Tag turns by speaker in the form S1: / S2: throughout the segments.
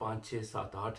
S1: 5 6 7 8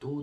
S1: 2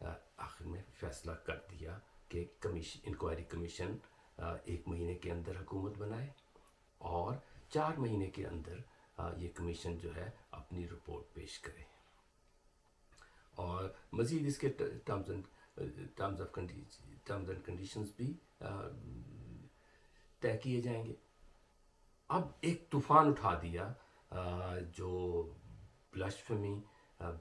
S1: آخر میں فیصلہ کر دیا کہ انکوائری کمیشن 1 مہینے کے اندر حکومت بنائے اور 4 مہینے کے اندر یہ کمیشن جو ہے اپنی رپورٹ پیش کرے، اور مزید اس کے ٹرمز اینڈ کنڈیشنز بھی طے کیے جائیں گے۔ اب ایک طوفان اٹھا دیا جو بلاشفمی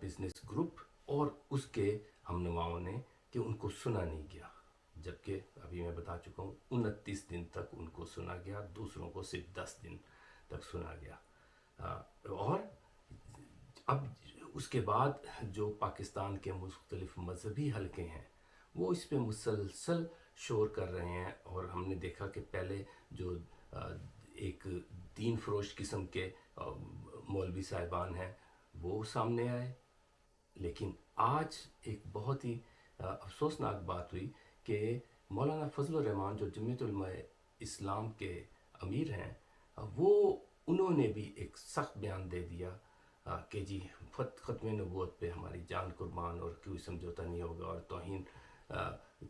S1: بزنس گروپ اور اس کے ہم نواؤں نے، کہ ان کو سنا نہیں گیا، جبکہ ابھی میں بتا چکا ہوں 29 دن تک ان کو سنا گیا، دوسروں کو صرف 10 دن تک سنا گیا۔ اور اب اس کے بعد جو پاکستان کے مختلف مذہبی حلقے ہیں وہ اس پہ مسلسل شور کر رہے ہیں، اور ہم نے دیکھا کہ پہلے جو ایک دین فروش قسم کے مولوی صاحبان ہیں وہ سامنے آئے، لیکن آج ایک بہت ہی افسوسناک بات ہوئی کہ مولانا فضل الرحمان جو جمعیت علماء اسلام کے امیر ہیں، انہوں نے بھی ایک سخت بیان دے دیا کہ جی ختم نبوت پہ ہماری جان قربان، اور کوئی سمجھوتا نہیں ہوگا، اور توہین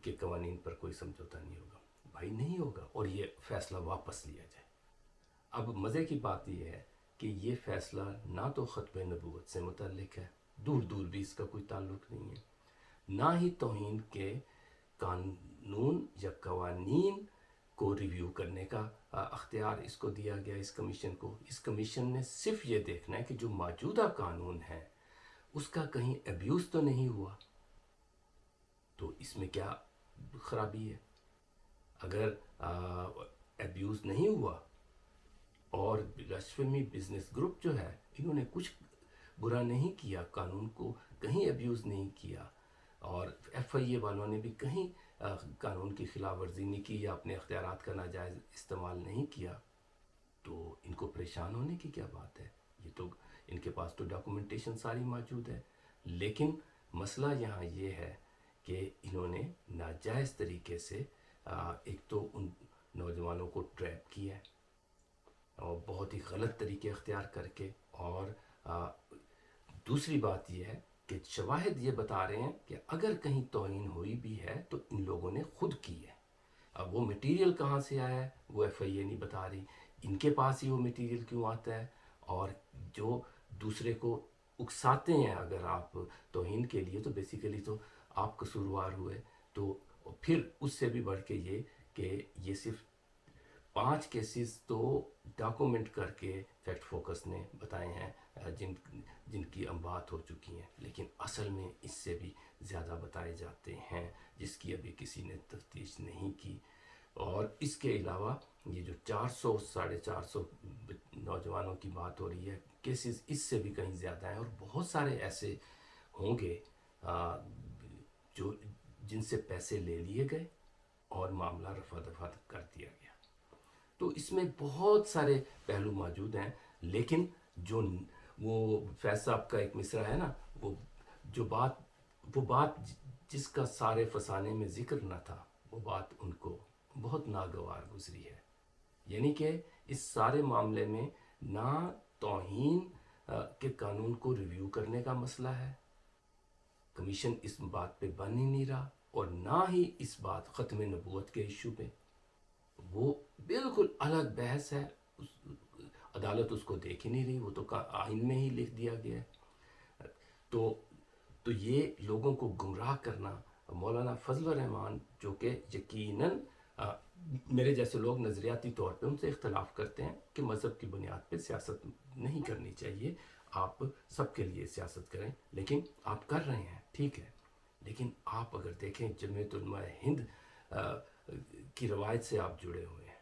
S1: کے قوانین پر کوئی سمجھوتا نہیں ہوگا۔ بھائی نہیں ہوگا، اور یہ فیصلہ واپس لیا جائے۔ اب مزے کی بات یہ ہے کہ یہ فیصلہ نہ تو ختم نبوت سے متعلق ہے، دور دور بھی اس کا کوئی تعلق نہیں ہے، نہ ہی توہین کے قانون یا قوانین کو ریویو کرنے کا اختیار اس کو دیا گیا، اس کمیشن کو۔ اس کمیشن نے صرف یہ دیکھنا ہے کہ جو موجودہ قانون ہے اس کا کہیں ابیوز تو نہیں ہوا۔ تو اس میں کیا خرابی ہے؟ اگر ابیوز نہیں ہوا اور بلاشفمی بزنس گروپ جو ہے انہوں نے کچھ برا نہیں کیا، قانون کو کہیں ابیوز نہیں کیا، اور ایف آئی اے والوں نے بھی کہیں قانون کی خلاف ورزی نہیں کی یا اپنے اختیارات کا ناجائز استعمال نہیں کیا، تو ان کو پریشان ہونے کی کیا بات ہے؟ یہ تو ان کے پاس تو ڈاکومنٹیشن ساری موجود ہے۔ لیکن مسئلہ یہاں یہ ہے کہ انہوں نے ناجائز طریقے سے ایک تو ان نوجوانوں کو ٹریپ کیا ہے، اور بہت ہی غلط طریقے اختیار کر کے، اور دوسری بات یہ ہے کہ شواہد یہ بتا رہے ہیں کہ اگر کہیں توہین ہوئی بھی ہے تو ان لوگوں نے خود کی ہے۔ اب وہ مٹیریل کہاں سے آیا ہے وہ ایف آئی اے نہیں بتا رہی، ان کے پاس ہی وہ مٹیریل کیوں آتا ہے، اور جو دوسرے کو اکساتے ہیں اگر آپ توہین کے لیے، تو بیسیکلی تو آپ قصوروار ہوئے۔ تو پھر اس سے بھی بڑھ کے یہ کہ یہ صرف 5 کیسز تو ڈاکومنٹ کر کے فیکٹ فوکس نے بتائے ہیں جن کی بات ہو چکی ہیں، لیکن اصل میں اس سے بھی زیادہ بتائے جاتے ہیں جس کی ابھی کسی نے تفتیش نہیں کی۔ اور اس کے علاوہ یہ جو 400-450 نوجوانوں کی بات ہو رہی ہے، کیسز اس سے بھی کہیں زیادہ ہیں، اور بہت سارے ایسے ہوں گے جن سے پیسے لے لیے گئے اور معاملہ رفع دفع کر دیا گیا۔ تو اس میں بہت سارے پہلو موجود ہیں، لیکن جو وہ فیض صاحب کا ایک مصرع ہے نا، وہ بات جس کا سارے فسانے میں ذکر نہ تھا، وہ بات ان کو بہت ناگوار گزری ہے۔ یعنی کہ اس سارے معاملے میں نہ توہین کے قانون کو ریویو کرنے کا مسئلہ ہے، کمیشن اس بات پہ بن ہی نہیں رہا، اور نہ ہی اس بات ختم نبوت کے ایشو پہ، وہ بالکل الگ بحث ہے، عدالت اس کو دیکھ ہی نہیں رہی، وہ تو آئین میں ہی لکھ دیا گیا ہے۔ تو یہ لوگوں کو گمراہ کرنا، مولانا فضل الرحمان جو کہ یقیناً میرے جیسے لوگ نظریاتی طور پہ ان سے اختلاف کرتے ہیں کہ مذہب کی بنیاد پہ سیاست نہیں کرنی چاہیے، آپ سب کے لیے سیاست کریں، لیکن آپ کر رہے ہیں، ٹھیک ہے، لیکن آپ اگر دیکھیں جمعیت علماء ہند کی روایت سے آپ جڑے ہوئے ہیں،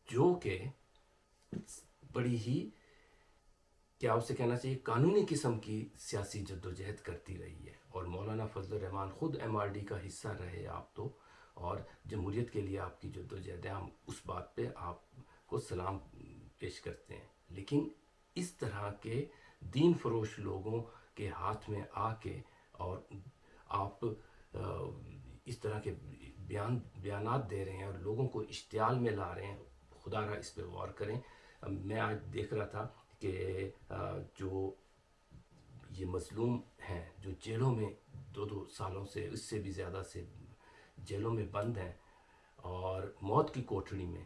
S1: جو کہ بڑی ہی کیا اسے کہنا چاہیے قانونی قسم کی سیاسی جدوجہد کرتی رہی ہے، اور مولانا فضل الرحمان خود ایم آر ڈی کا حصہ رہے آپ تو، اور جمہوریت کے لیے آپ کی جدوجہد ہے، ہم اس بات پہ آپ کو سلام پیش کرتے ہیں۔ لیکن اس طرح کے دین فروش لوگوں کے ہاتھ میں آ کے اور آپ اس طرح کے بیانات دے رہے ہیں اور لوگوں کو اشتعال میں لا رہے ہیں، خدا را اس پہ غور کریں۔ میں آج دیکھ رہا تھا کہ جو یہ مظلوم ہیں جو جیلوں میں 2 سالوں سے اس سے بھی زیادہ سے جیلوں میں بند ہیں اور موت کی کوٹڑی میں،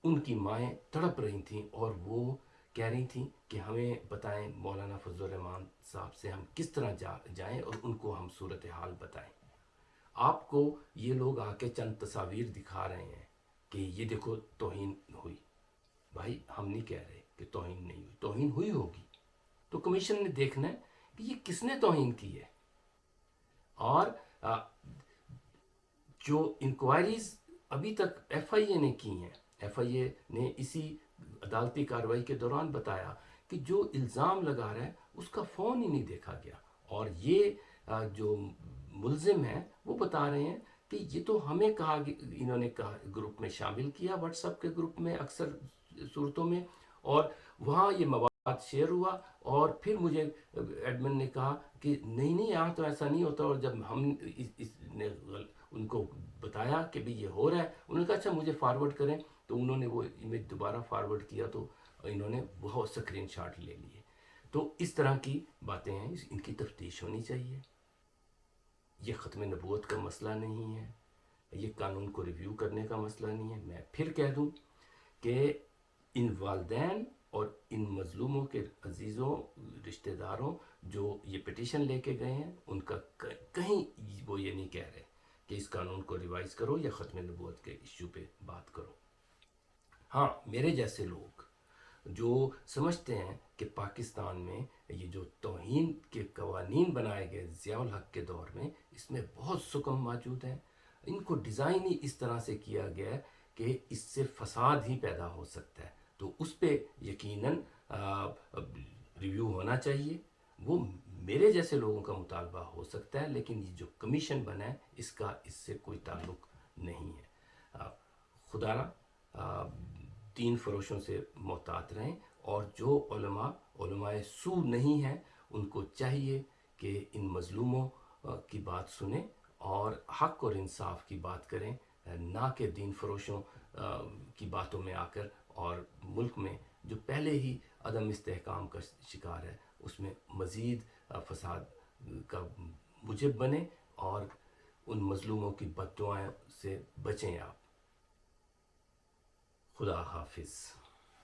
S1: ان کی مائیں تڑپ رہی تھیں اور وہ کہہ رہی تھیں کہ ہمیں بتائیں مولانا فضل الرحمان صاحب سے ہم کس طرح جائیں اور ان کو ہم صورتحال بتائیں۔ آپ کو یہ لوگ آ کے چند تصاویر دکھا رہے ہیں کہ یہ دیکھو توہین ہوئی۔ بھائی ہم نہیں کہہ رہے کہ توہین نہیں ہوئی، توہین ہوئی ہوگی، تو کمیشن نے دیکھنا ہے کہ یہ کس نے توہین کی ہے۔ اور جو انکوائریز ابھی تک ایف آئی اے نے کی ہیں، ایف آئی اے نے اسی عدالتی کارروائی کے دوران بتایا کہ جو الزام لگا رہا ہے اس کا فون ہی نہیں دیکھا گیا، اور یہ جو ملزم ہیں وہ بتا رہے ہیں کہ یہ تو ہمیں کہا، انہوں نے کہا گروپ میں شامل کیا، واٹس ایپ کے گروپ میں اکثر صورتوں میں، اور وہاں یہ مواد شیئر ہوا، اور پھر مجھے ایڈمن نے کہا کہ نہیں یہاں تو ایسا نہیں ہوتا، اور جب ہم اس نے ان کو بتایا کہ بھی یہ ہو رہا ہے، انہوں نے کہا اچھا مجھے فارورڈ کریں، تو انہوں نے وہ امیج دوبارہ فارورڈ کیا تو انہوں نے بہت سکرین شاٹ لے لیے۔ تو اس طرح کی باتیں ہیں، ان کی تفتیش ہونی چاہیے۔ یہ ختم نبوت کا مسئلہ نہیں ہے، یہ قانون کو ریویو کرنے کا مسئلہ نہیں ہے۔ میں پھر کہہ دوں کہ ان والدین اور ان مظلوموں کے عزیزوں رشتہ داروں جو یہ پٹیشن لے کے گئے ہیں، ان کا کہیں وہ یہ نہیں کہہ رہے کہ اس قانون کو ریوائز کرو یا ختم نبوت کے ایشو پہ بات کرو۔ ہاں، میرے جیسے لوگ جو سمجھتے ہیں کہ پاکستان میں یہ جو توہین کے قوانین بنائے گئے ضیاء الحق کے دور میں، اس میں بہت سکم موجود ہیں، ان کو ڈیزائن ہی اس طرح سے کیا گیا ہے کہ اس سے فساد ہی پیدا ہو سکتا ہے، تو اس پہ یقیناً ریویو ہونا چاہیے۔ وہ میرے جیسے لوگوں کا مطالبہ ہو سکتا ہے، لیکن یہ جو کمیشن بنا ہے اس کا اس سے کوئی تعلق نہیں ہے۔ خدا را دین فروشوں سے محتاط رہیں، اور جو علماء سو نہیں ہیں ان کو چاہیے کہ ان مظلوموں کی بات سنیں اور حق اور انصاف کی بات کریں، نہ کہ دین فروشوں کی باتوں میں آ کر، اور ملک میں جو پہلے ہی عدم استحکام کا شکار ہے اس میں مزید فساد کا موجب بنے، اور ان مظلوموں کی بد دعائیں سے بچیں آپ۔ خدا حافظ۔